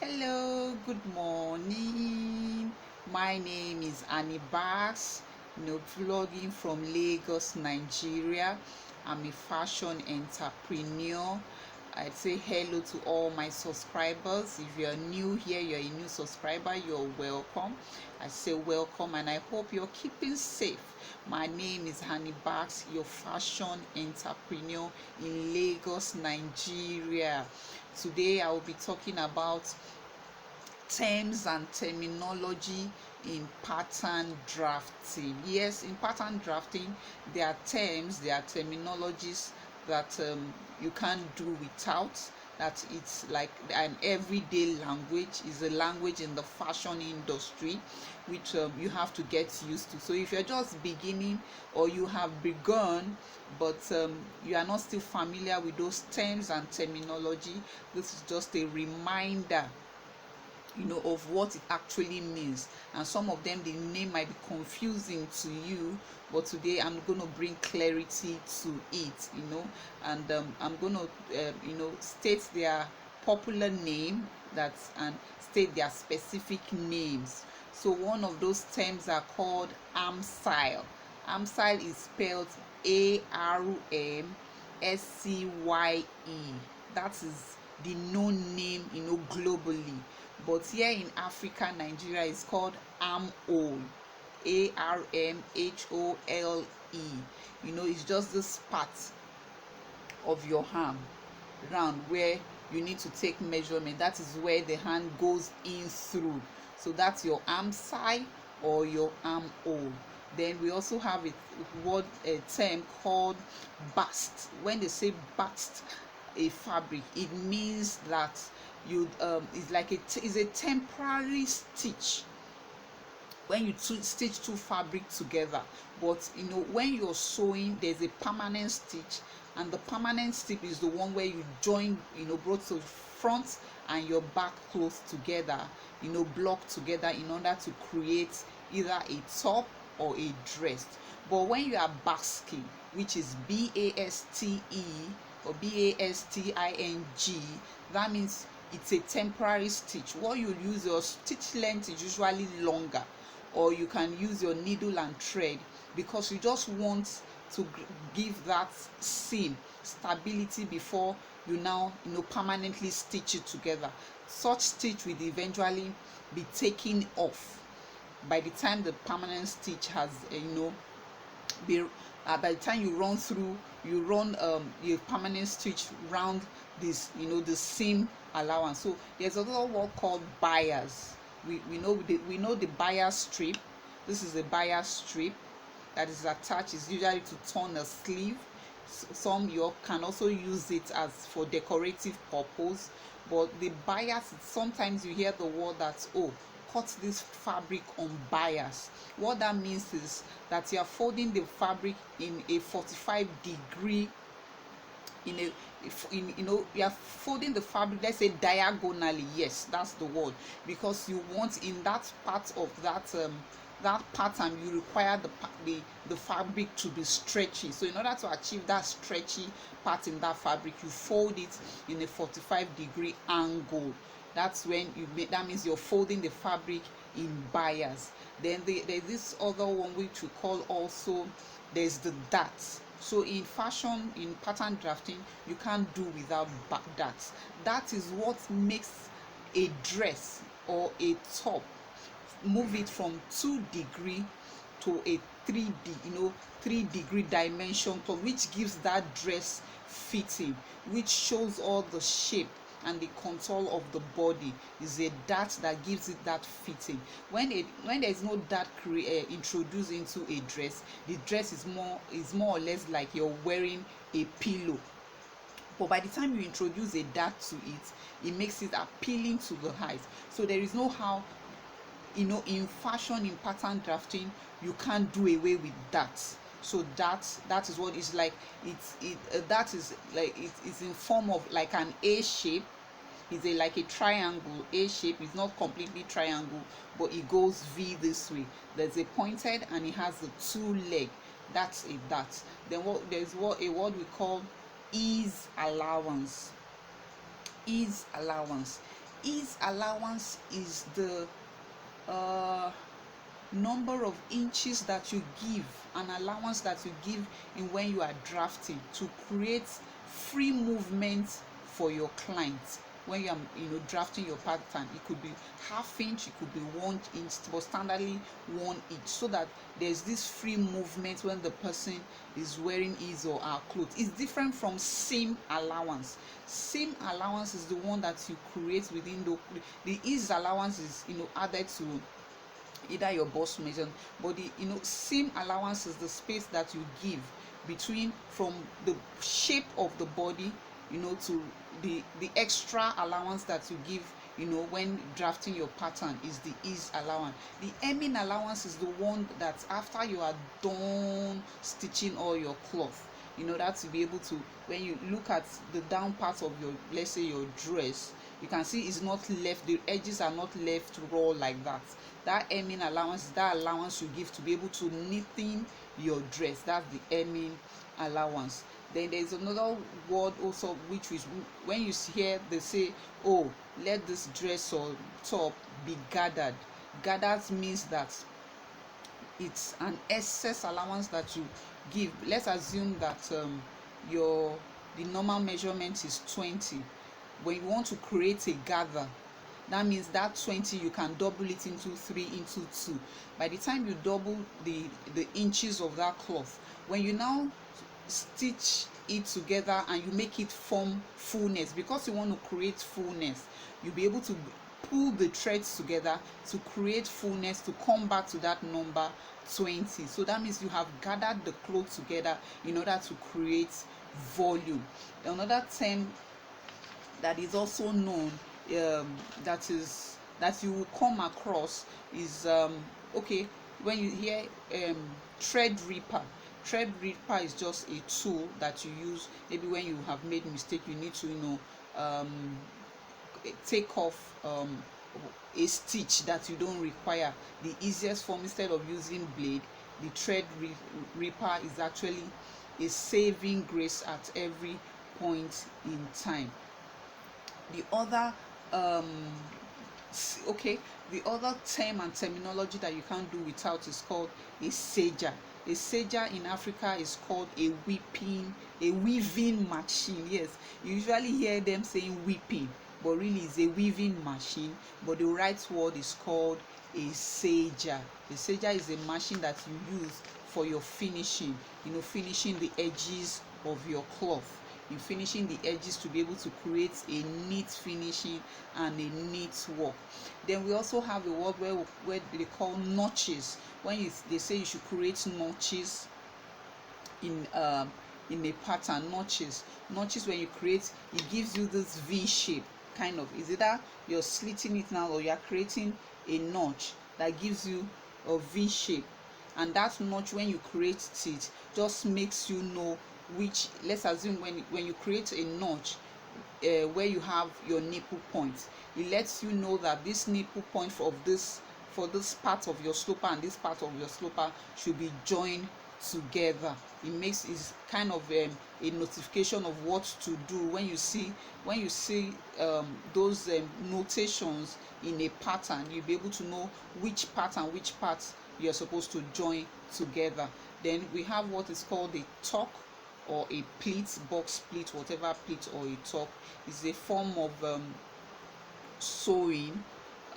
Hello, good morning. My name is Annebaks, vlogging from Lagos, Nigeria. I'm a fashion entrepreneur. I'd say hello to all my subscribers. If you're new here, you're a new subscriber, you're welcome. I say welcome and I hope you're keeping safe. My name is Annebaks, your fashion entrepreneur in Lagos, Nigeria. Today I will be talking about terms and terminology in pattern drafting. Yes, in pattern drafting, there are terms, there are terminologies that you can't do without. That it's like an everyday language, is a language in the fashion industry, which you have to get used to. So if you're just beginning or you have begun, but you are not still familiar with those terms and terminology, this is just a reminder of what it actually means. And some of them, the name might be confusing to you, but today I'm going to bring clarity to it, and I'm going to state their popular name, and state their specific names. So one of those terms are called armstyle. Armstyle is spelled ARMSCYE. That is the known name, globally. But here in Africa, Nigeria, is called armhole. ARMHOLE. It's just this part of your arm round where you need to take measurement. That is where the hand goes in through. So that's your arm side or your armhole. Then we also have a term called bast. When they say bast a fabric, it means that it's a temporary stitch when you stitch two fabric together. But when you're sewing, there's a permanent stitch, and the permanent stitch is the one where you join both the front and your back close together, block together, in order to create either a top or a dress. But when you are basking, which is BASTE or BASTING, that means it's a temporary stitch. What you use, your stitch length is usually longer, or you can use your needle and thread, because you just want to give that seam stability before you now permanently stitch it together. Such stitch will eventually be taken off by the time the permanent stitch has by the time you run your permanent stitch round this the seam allowance. So there's another word called bias. We know the bias strip. This is a bias strip that is attached. Is usually to turn a sleeve. Some you can also use it as for decorative purpose. But the bias, sometimes you hear the word that, oh, cut this fabric on bias. What that means is that you are folding the fabric in a 45-degree, you are folding the fabric, let's say diagonally. Yes, that's the word, because you want in that part of that pattern, you require the fabric to be stretchy. So in order to achieve that stretchy part in that fabric, you fold it in a 45-degree angle. That's when that means you're folding the fabric in bias. Then there's this other one which we call also, there's the dart. So in fashion, in pattern drafting, you can't do without darts. That is what makes a dress or a top move it from 2 degree to a 3D, 3-degree dimension, which gives that dress fitting, which shows all the shape and the contour of the body. Is a dart that gives it that fitting. When there is no dart introduced into a dress, the dress is more or less like you're wearing a pillow. But by the time you introduce a dart to it, it makes it appealing to the eyes. So there is no how, in fashion, in pattern drafting, you can't do away with that. So that is what it's like. That is like it's in form of like an A shape. It's like a triangle. A shape is not completely triangle, but it goes V this way. There's a pointed and it has the 2 leg. That's a dart. Then there's a word we call ease allowance. Ease allowance. ease allowance is the number of inches that you give, an allowance that you give in when you are drafting to create free movement for your client. When you are drafting your pattern, it could be half inch, it could be 1 inch, but standardly 1 inch, so that there's this free movement when the person is wearing his or her clothes. It's different from seam allowance. Seam allowance is the one that you create within the ease allowance is added to either your bust measure, but the seam allowance is the space that you give between from the shape of the body to the extra allowance that you give when drafting your pattern is the ease allowance. The hemming allowance is the one that after you are done stitching all your cloth, in order to be able to, when you look at the down part of your, let's say your dress, you can see it's not left, the edges are not left raw like that. That hemming allowance is that allowance you give to be able to knitting your dress. That's the hemming allowance. Then there's another word also, which is when you hear they say, oh, let this dress or top be gathered. Gathered means that it's an excess allowance that you give. Let's assume that the normal measurement is 20. When you want to create a gather, that means that 20 you can double it into 3 into 2. By the time you double the inches of that cloth, when you now stitch it together and you make it form fullness, because you want to create fullness, you'll be able to pull the threads together to create fullness, to come back to that number 20. So that means you have gathered the cloth together in order to create volume. Another term that is also known that you will come across is okay, when you hear thread ripper. Thread ripper is just a tool that you use maybe when you have made mistake, you need to take off a stitch that you don't require. The easiest form, instead of using blade, the thread ripper is actually a saving grace at every point in time. The other the other term and terminology that you can't do without is called a serger. A serger in Africa is called a weaving machine. Yes, you usually hear them saying whipping, but really it's a weaving machine. But the right word is called a serger. A serger is a machine that you use for your finishing, finishing the edges of your cloth, in finishing the edges to be able to create a neat finishing and a neat work. Then we also have a word where they call notches. When they say you should create notches in a pattern, notches when you create, it gives you this V shape kind of. Is either you're slitting it now or you're creating a notch that gives you a V shape, and that notch, when you create it, just makes you know which, let's assume when you create a notch where you have your nipple point, it lets you know that this nipple point for this part of your sloper and this part of your sloper should be joined together. It's kind of a notification of what to do when you see those notations in a pattern. You'll be able to know which part and which parts you're supposed to join together. Then we have what is called a tuck or a pleat, box pleat, whatever pleat or a tuck. Is a form of sewing,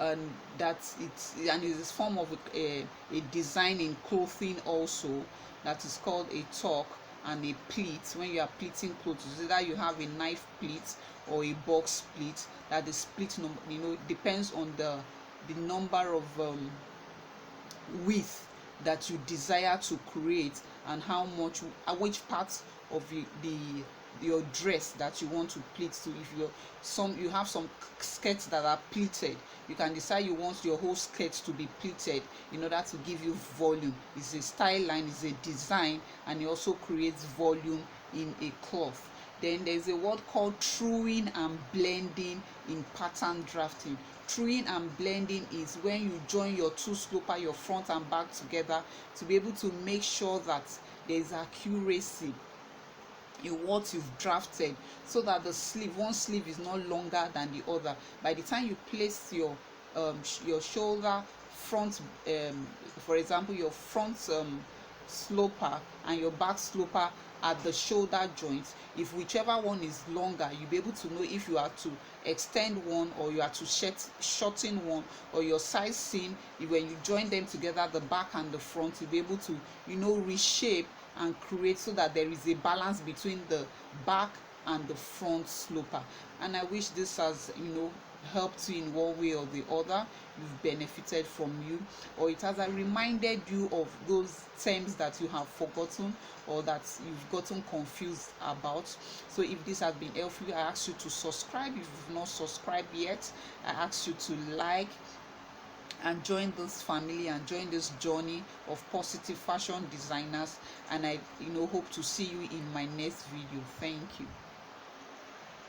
and it's a form of a design in clothing also, that is called a tuck and a pleat. When you are pleating clothes, either you have a knife pleat or a box pleat. That the split number, depends on the number of width that you desire to create, and how much, which parts of your dress that you want to pleat to. If you have some skirts that are pleated, you can decide you want your whole skirt to be pleated in order to give you volume. It's a style line, it's a design, and it also creates volume in a cloth. Then there's a word called truing and blending in pattern drafting. Truing and blending is when you join your two sloper, your front and back together, to be able to make sure that there is accuracy in what you've drafted, so that the sleeve, one sleeve is not longer than the other. By the time you place your shoulder front, for example, your front sloper and your back sloper at the shoulder joint, if whichever one is longer, you'll be able to know if you are to extend one or you are to shorten one, or your size seam, when you join them together, the back and the front, you'll be able to, reshape and create, so that there is a balance between the back and the front sloper. And I wish this has, helped you in one way or the other. You've benefited from you, or it has reminded you of those terms that you have forgotten or that you've gotten confused about. So if this has been helpful, I ask you to subscribe. If you've not subscribed yet, I ask you to like and join this family and join this journey of positive fashion designers. And I hope to see you in my next video. Thank you.